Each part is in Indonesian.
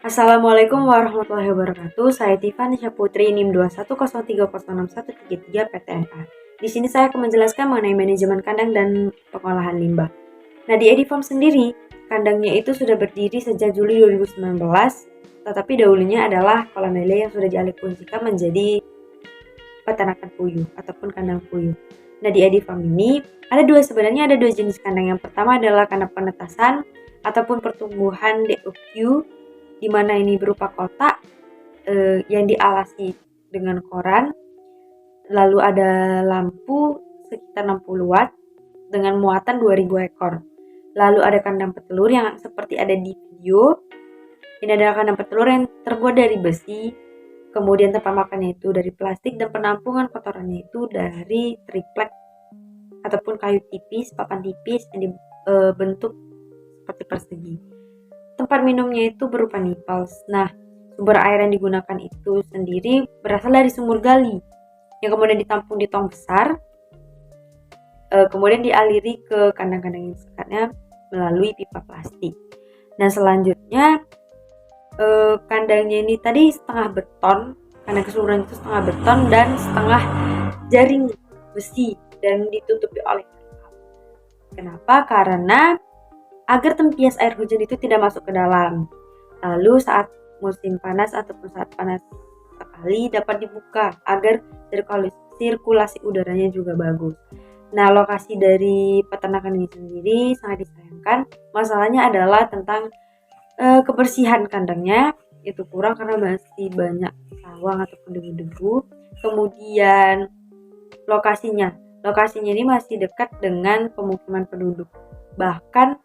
Assalamualaikum warahmatullahi wabarakatuh. Saya Tiffany Syaputri, NIM 210306133 PTNA. Di sini saya akan menjelaskan mengenai manajemen kandang dan pengolahan limbah. Nah, di Edifarm sendiri, kandangnya itu sudah berdiri sejak Juli 2019, tetapi dahulunya adalah kolam lele yang sudah dialihfungsikan menjadi peternakan puyuh ataupun kandang puyuh. Nah, di Edifarm ini sebenarnya ada dua jenis kandang. Yang pertama adalah kandang penetasan ataupun pertumbuhan DOQ, di mana ini berupa kotak yang dialasi dengan koran, lalu ada lampu sekitar 60 watt dengan muatan 2000 ekor. Lalu ada kandang petelur yang seperti ada di video. Ini adalah kandang petelur yang terbuat dari besi, kemudian tempat makannya itu dari plastik, dan penampungan kotorannya itu dari triplek ataupun kayu tipis, papan tipis yang dibentuk seperti persegi. Tempat minumnya itu berupa nipals. Nah, sumber air yang digunakan itu sendiri berasal dari sumur gali yang kemudian ditampung di tong besar, kemudian dialiri ke kandang-kandang yang sekatnya melalui pipa plastik. Nah, selanjutnya kandangnya ini tadi setengah beton, kandang keseluruhan itu setengah beton dan setengah jaring besi dan ditutupi oleh pipa. Kenapa? Karena agar tempias air hujan itu tidak masuk ke dalam. Lalu saat musim panas ataupun saat panas sekali dapat dibuka agar sirkulasi udaranya juga bagus. Nah, lokasi dari peternakan ini sendiri sangat disayangkan. Masalahnya adalah tentang kebersihan kandangnya itu kurang karena masih banyak sawang ataupun debu-debu. Kemudian lokasinya ini masih dekat dengan pemukiman penduduk. Bahkan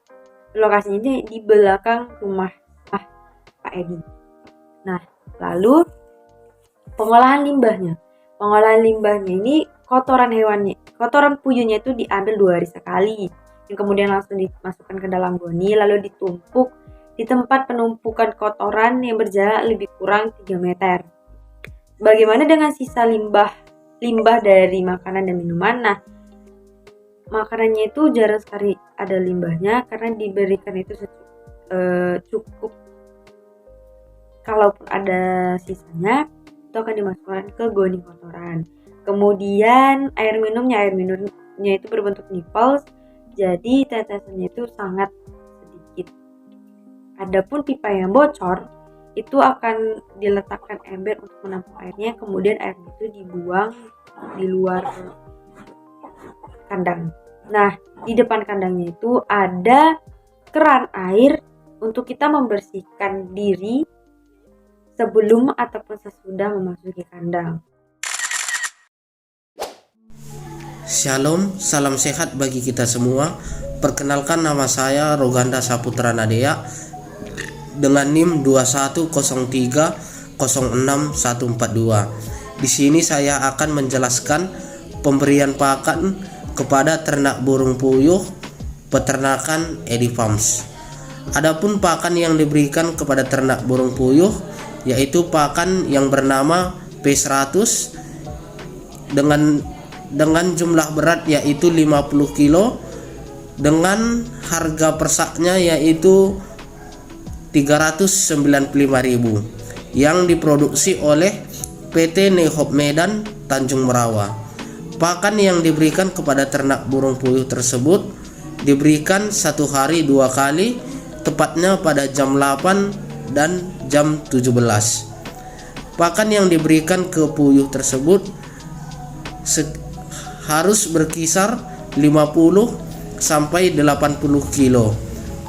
lokasinya ini di belakang rumah Pak Edi. Nah, lalu pengolahan limbahnya ini kotoran puyuhnya itu diambil 2 hari sekali, yang kemudian langsung dimasukkan ke dalam goni, lalu ditumpuk di tempat penumpukan kotoran yang berjarak lebih kurang 3 meter. Bagaimana dengan sisa limbah dari makanan dan minuman? Nah, makanannya itu jarang sekali ada limbahnya karena diberikan itu cukup. Kalaupun ada sisanya itu akan dimasukkan ke goni kotoran. Kemudian air minumnya itu berbentuk nipples, jadi tetesannya itu sangat sedikit. Adapun pipa yang bocor itu akan diletakkan ember untuk menampung airnya, kemudian airnya itu dibuang di luar kandang. Nah, di depan kandangnya itu ada keran air untuk kita membersihkan diri sebelum ataupun sesudah memasuki kandang. Shalom, salam sehat bagi kita semua. Perkenalkan, nama saya Roganda Saputra Nadea dengan NIM 21030606142. Di sini saya akan menjelaskan pemberian pakan kepada ternak burung puyuh peternakan Edifarms. Adapun pakan yang diberikan kepada ternak burung puyuh yaitu pakan yang bernama P100 dengan jumlah berat yaitu 50 kilo dengan harga persaknya yaitu 395.000 yang diproduksi oleh PT Nehop Medan Tanjung Merawa. Pakan yang diberikan kepada ternak burung puyuh tersebut diberikan 1 hari 2 kali, tepatnya pada jam 8 dan jam 17. Pakan yang diberikan ke puyuh tersebut harus berkisar 50 sampai 80 kilo.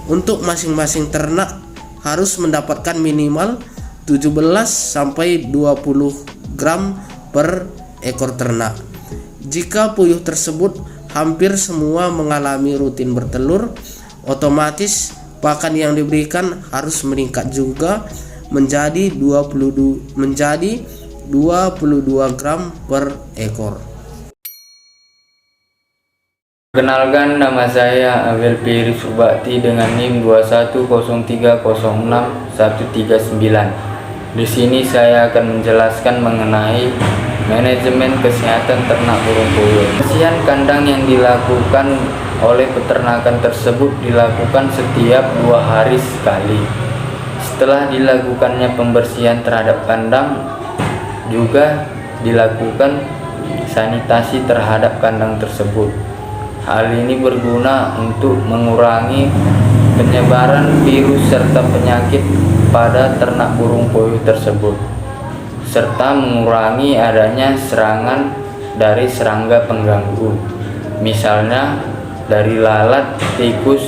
Untuk masing-masing ternak harus mendapatkan minimal 17 sampai 20 gram per ekor ternak. Jika puyuh tersebut hampir semua mengalami rutin bertelur, otomatis pakan yang diberikan harus meningkat juga menjadi 22 gram per ekor. Perkenalkan, nama saya Abel Piri Subakti dengan NIM 210306139. Di sini saya akan menjelaskan mengenai manajemen kesehatan ternak burung puyuh. Kebersihan kandang yang dilakukan oleh peternakan tersebut dilakukan setiap 2 hari sekali. Setelah dilakukannya pembersihan terhadap kandang, juga dilakukan sanitasi terhadap kandang tersebut. Hal ini berguna untuk mengurangi penyebaran virus serta penyakit pada ternak burung puyuh tersebut, serta mengurangi adanya serangan dari serangga pengganggu, misalnya dari lalat, tikus,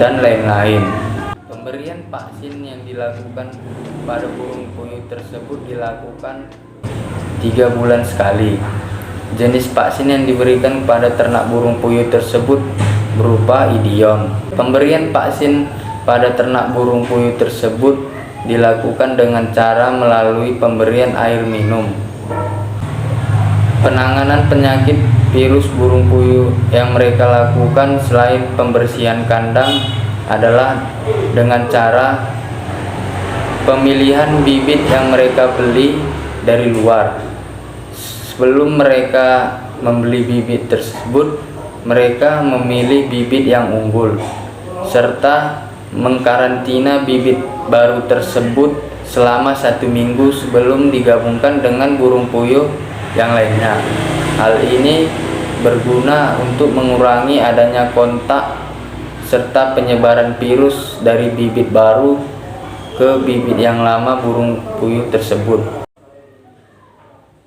dan lain-lain. Pemberian vaksin yang dilakukan pada burung puyuh tersebut dilakukan 3 bulan sekali. Jenis vaksin yang diberikan kepada ternak burung puyuh tersebut berupa idiom. Pemberian vaksin pada ternak burung puyuh tersebut dilakukan dengan cara melalui pemberian air minum. Penanganan penyakit virus burung puyuh yang mereka lakukan selain pembersihan kandang adalah dengan cara pemilihan bibit yang mereka beli dari luar. Sebelum mereka membeli bibit tersebut, mereka memilih bibit yang unggul, serta mengkarantina bibit baru tersebut selama 1 minggu sebelum digabungkan dengan burung puyuh yang lainnya. Hal ini berguna untuk mengurangi adanya kontak serta penyebaran virus dari bibit baru ke bibit yang lama burung puyuh tersebut.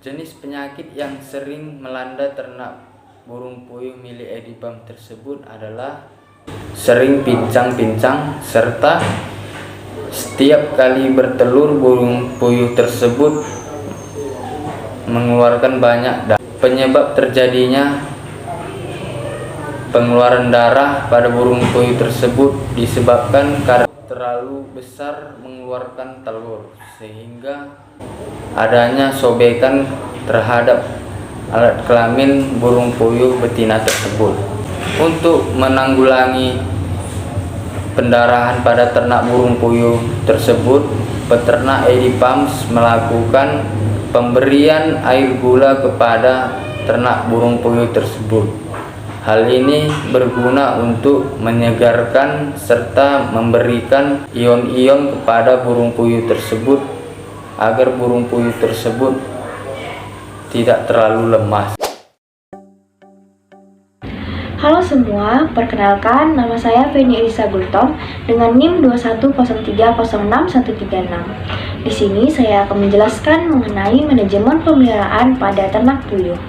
Jenis penyakit yang sering melanda ternak burung puyuh milik Edi Farm tersebut adalah sering pincang-pincang, serta setiap kali bertelur burung puyuh tersebut mengeluarkan banyak darah. Penyebab terjadinya pengeluaran darah pada burung puyuh tersebut disebabkan karena terlalu besar mengeluarkan telur, sehingga adanya sobekan terhadap alat kelamin burung puyuh betina tersebut. Untuk menanggulangi pendarahan pada ternak burung puyuh tersebut, peternak Edi Farms melakukan pemberian air gula kepada ternak burung puyuh tersebut. Hal ini berguna untuk menyegarkan serta memberikan ion-ion kepada burung puyuh tersebut agar burung puyuh tersebut tidak terlalu lemas. Halo semua, perkenalkan nama saya Feni Elisa Gultom dengan NIM 210306136. Di sini saya akan menjelaskan mengenai manajemen pemeliharaan pada ternak puyuh.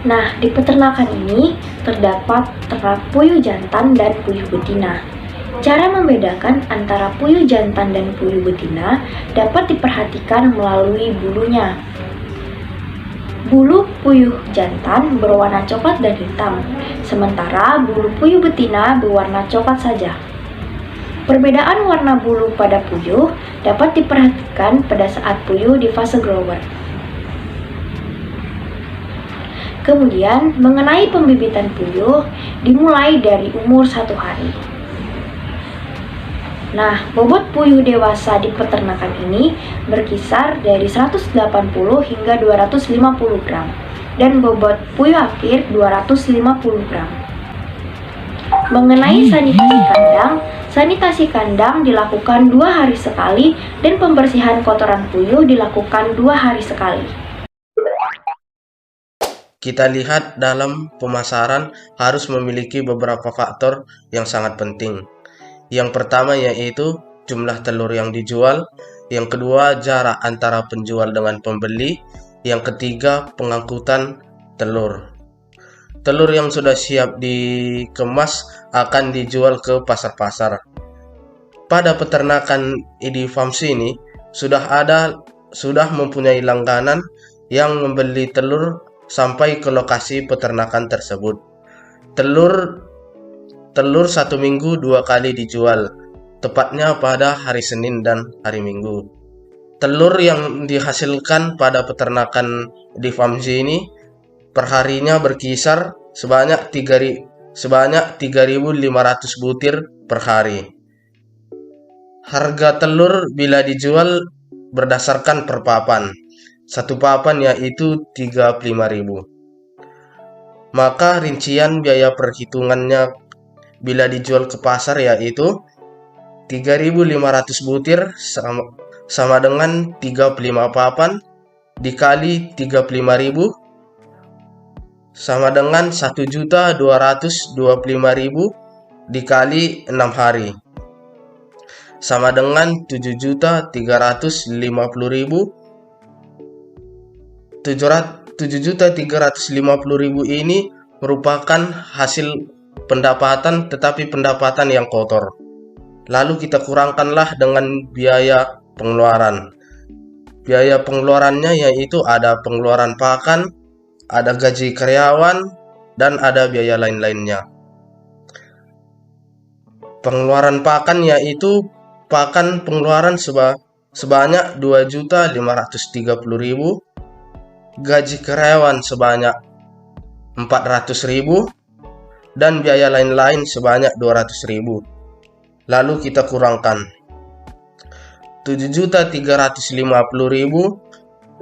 Nah, di peternakan ini terdapat ternak puyuh jantan dan puyuh betina. Cara membedakan antara puyuh jantan dan puyuh betina dapat diperhatikan melalui bulunya. Bulu puyuh jantan berwarna coklat dan hitam, sementara bulu puyuh betina berwarna coklat saja. Perbedaan warna bulu pada puyuh dapat diperhatikan pada saat puyuh di fase grower. Kemudian, mengenai pembibitan puyuh dimulai dari umur 1 hari. Nah, bobot puyuh dewasa di peternakan ini berkisar dari 180 hingga 250 gram dan bobot puyuh akhir 250 gram. Mengenai sanitasi kandang dilakukan 2 hari sekali dan pembersihan kotoran puyuh dilakukan 2 hari sekali. Kita lihat dalam pemasaran harus memiliki beberapa faktor yang sangat penting. Yang pertama yaitu jumlah telur yang dijual, yang kedua jarak antara penjual dengan pembeli, yang ketiga pengangkutan telur. Telur yang sudah siap dikemas akan dijual ke pasar-pasar. Pada peternakan Edi Farms ini sudah mempunyai langganan yang membeli telur sampai ke lokasi peternakan tersebut. Telur 1 minggu 2 kali dijual, tepatnya pada hari Senin dan hari Minggu. Telur yang dihasilkan pada peternakan Edi Farms ini perharinya berkisar sebanyak 3.500 butir per hari. Harga telur bila dijual berdasarkan per papan. Satu papan yaitu 35.000. Maka rincian biaya perhitungannya bila dijual ke pasar yaitu 3.500 butir sama dengan 35 papan dikali 35.000 sama dengan 1.225.000 dikali 6 hari sama dengan 7.350.000. 7.350.000 ini merupakan hasil pendapatan, tetapi pendapatan yang kotor. Lalu kita kurangkanlah dengan biaya pengeluaran. Biaya pengeluarannya yaitu ada pengeluaran pakan, ada gaji karyawan, dan ada biaya lain-lainnya. Pengeluaran pakan yaitu pakan pengeluaran sebanyak 2.530.000, gaji karyawan sebanyak 400.000, dan biaya lain-lain sebanyak 200.000. Lalu kita kurangkan 7.350.000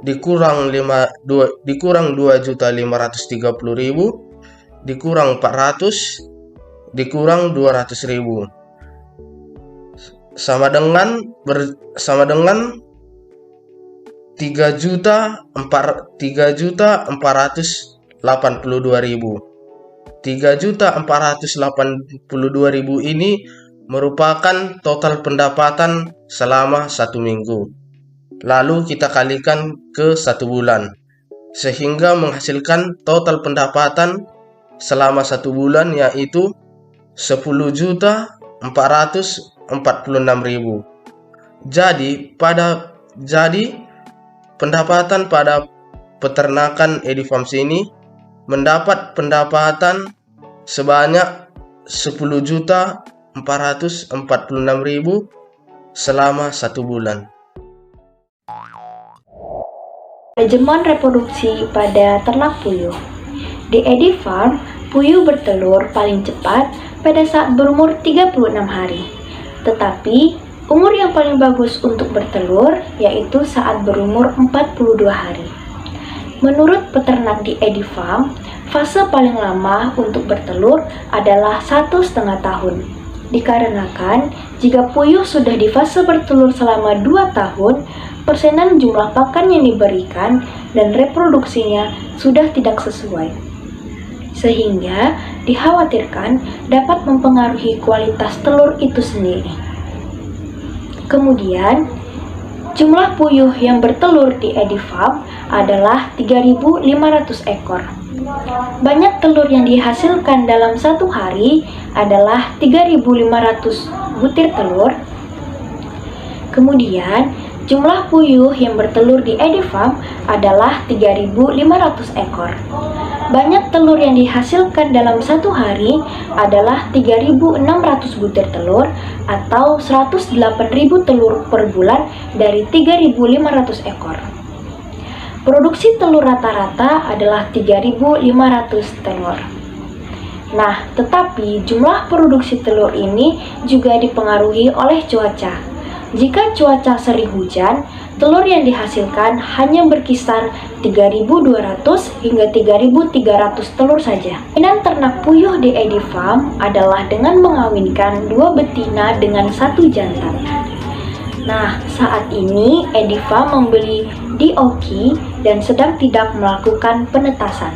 dikurang 2.530.000 dikurang 400 dikurang 200.000 sama dengan 3.482.000. 3.482.000 ini merupakan total pendapatan selama 1 minggu. Lalu kita kalikan ke 1 bulan, sehingga menghasilkan total pendapatan selama 1 bulan yaitu 10.446.000. Jadi pendapatan pada peternakan Edifarms ini mendapat pendapatan sebanyak 10.446.000 selama 1 bulan. Manajemen reproduksi pada ternak puyuh. Di Edifarm, puyuh bertelur paling cepat pada saat berumur 36 hari. Tetapi, umur yang paling bagus untuk bertelur yaitu saat berumur 42 hari. Menurut peternak di Edifarm, fase paling lama untuk bertelur adalah 1,5 tahun. Dikarenakan, jika puyuh sudah di fase bertelur selama 2 tahun, persenan jumlah pakan yang diberikan dan reproduksinya sudah tidak sesuai, sehingga dikhawatirkan dapat mempengaruhi kualitas telur itu sendiri. Kemudian, jumlah puyuh yang bertelur di Edifarm adalah 3.500 ekor. Banyak telur yang dihasilkan dalam 1 hari adalah 3.500 butir telur. Kemudian, jumlah puyuh yang bertelur di Edifarm adalah 3.500 ekor. Banyak telur yang dihasilkan dalam 1 hari adalah 3.600 butir telur atau 108.000 telur per bulan dari 3.500 ekor. Produksi telur rata-rata adalah 3.500 telur. Nah, tetapi jumlah produksi telur ini juga dipengaruhi oleh cuaca. Jika cuaca sering hujan, telur yang dihasilkan hanya berkisar 3.200 hingga 3.300 telur saja. Permainan ternak puyuh di Edifarm adalah dengan mengawinkan 2 betina dengan 1 jantan. Nah, saat ini Edifarm membeli DOQ dan sedang tidak melakukan penetasan.